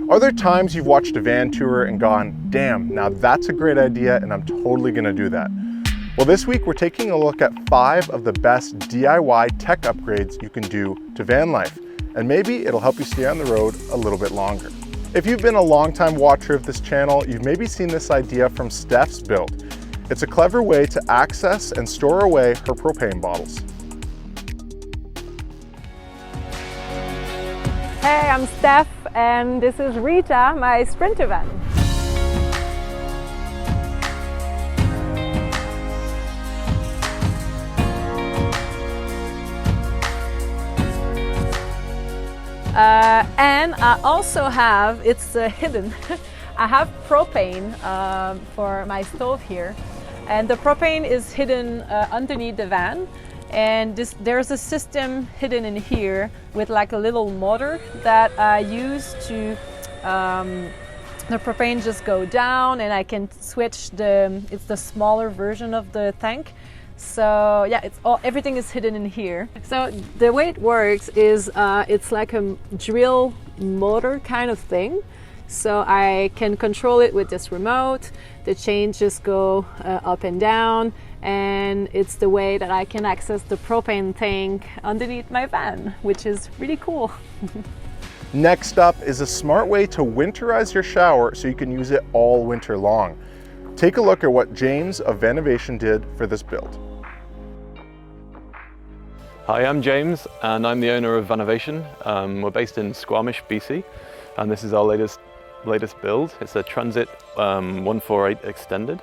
Are there times you've watched a van tour and gone, damn, now that's a great idea and I'm totally gonna do that? Well, this week we're taking a look at 5 of the best DIY tech upgrades you can do to Vanlife, and maybe it'll help you stay on the road a little bit longer. If you've been a longtime watcher of this channel, you've maybe seen this idea from Steph's build. It's a clever way to access and store away her propane bottles. Hey, I'm Steph, and this is Rita, my Sprinter van. And I also have, it's hidden, I have propane for my stove here. And the propane is hidden underneath the van. And there's a system hidden in here with like a little motor that I use to the propane just go down, and I can switch it's the smaller version of the tank. So yeah, everything is hidden in here. So the way it works is it's like a drill motor kind of thing. So I can control it with this remote. The chains just go up and down, and it's the way that I can access the propane tank underneath my van, which is really cool. Next up is a smart way to winterize your shower so you can use it all winter long. Take a look at what James of Vanlife did for this build. Hi, I'm James and I'm the owner of Vanlife. We're based in Squamish, BC, and this is our latest build. It's a Transit 148 Extended.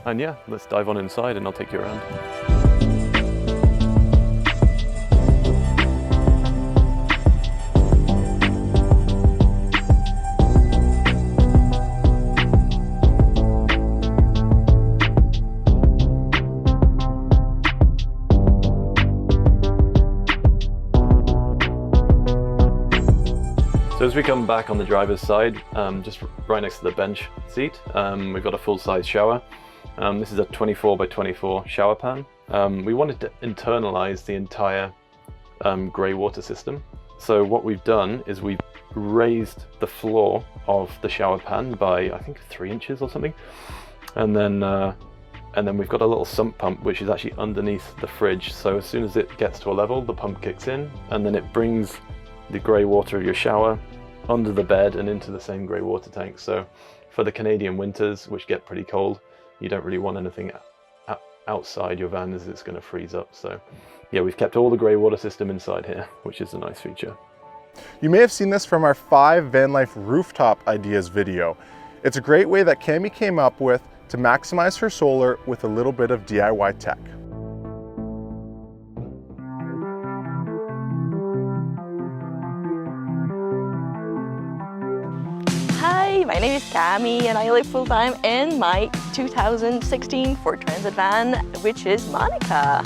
And yeah, let's dive on inside and I'll take you around. So as we come back on the driver's side, just right next to the bench seat, we've got a full-size shower. This is a 24 by 24 shower pan. We wanted to internalize the entire grey water system. So what we've done is we've raised the floor of the shower pan by, I think, 3 inches or something. And then we've got a little sump pump which is actually underneath the fridge. So as soon as it gets to a level, the pump kicks in and then it brings the grey water of your shower under the bed and into the same grey water tank. So for the Canadian winters, which get pretty cold, you don't really want anything outside your van as it's going to freeze up. So yeah, we've kept all the grey water system inside here, which is a nice feature. You may have seen this from our 5 Vanlife rooftop ideas video. It's a great way that Cami came up with to maximize her solar with a little bit of DIY tech. Hi, my name is Cami and I live full-time in my 2016 Ford Transit van, which is Monica.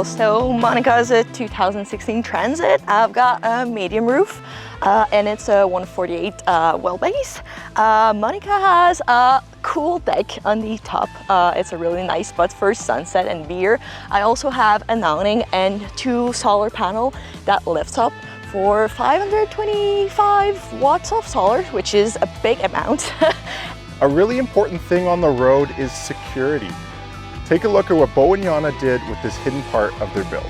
So Monica is a 2016 Transit. I've got a medium roof and it's a 148 wheelbase. Monica has a cool deck on the top. It's a really nice spot for sunset and beer. I also have an awning and 2 solar panel that lifts up for 525 watts of solar, which is a big amount. A really important thing on the road is security. Take a look at what Bo and Yana did with this hidden part of their build.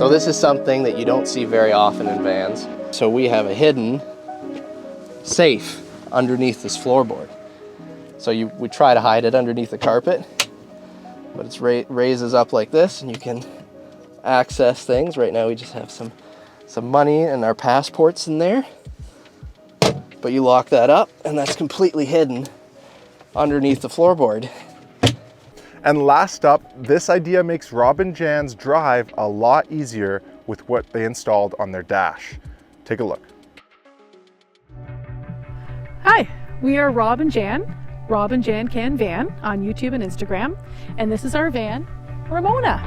So this is something that you don't see very often in vans. So we have a hidden safe underneath this floorboard. So we try to hide it underneath the carpet, but it raises up like this and you can access things. Right now we just have some money and our passports in there, but you lock that up and that's completely hidden underneath the floorboard. And last up, this idea makes Rob and Jan's drive a lot easier with what they installed on their dash. Take a look. Hi, we are Rob and Jan Can Van on YouTube and Instagram, and this is our van, Ramona.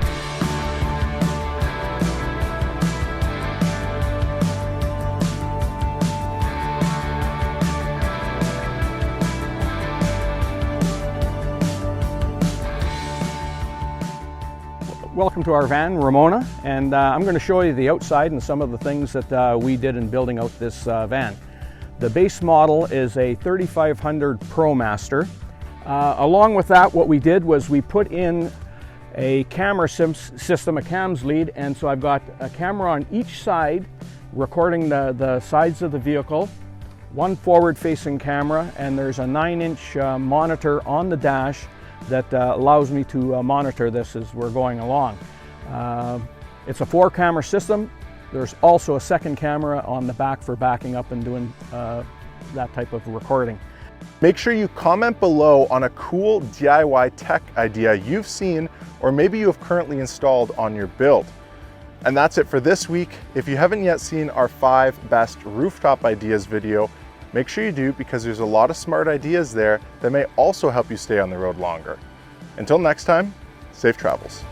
Welcome to our van, Ramona, and I'm going to show you the outside and some of the things that we did in building out this van. The base model is a 3500 ProMaster. Along with that, what we did was we put in a camera system, a cams lead, and so I've got a camera on each side recording the sides of the vehicle, one forward-facing camera, and there's a 9-inch monitor on the dash that allows me to monitor this as we're going along. It's a 4-camera system. There's also a second camera on the back for backing up and doing that type of recording. Make sure you comment below on a cool DIY tech idea you've seen or maybe you have currently installed on your build. And that's it for this week. If you haven't yet seen our 5 best rooftop ideas video, make sure you do because there's a lot of smart ideas there that may also help you stay on the road longer. Until next time, safe travels.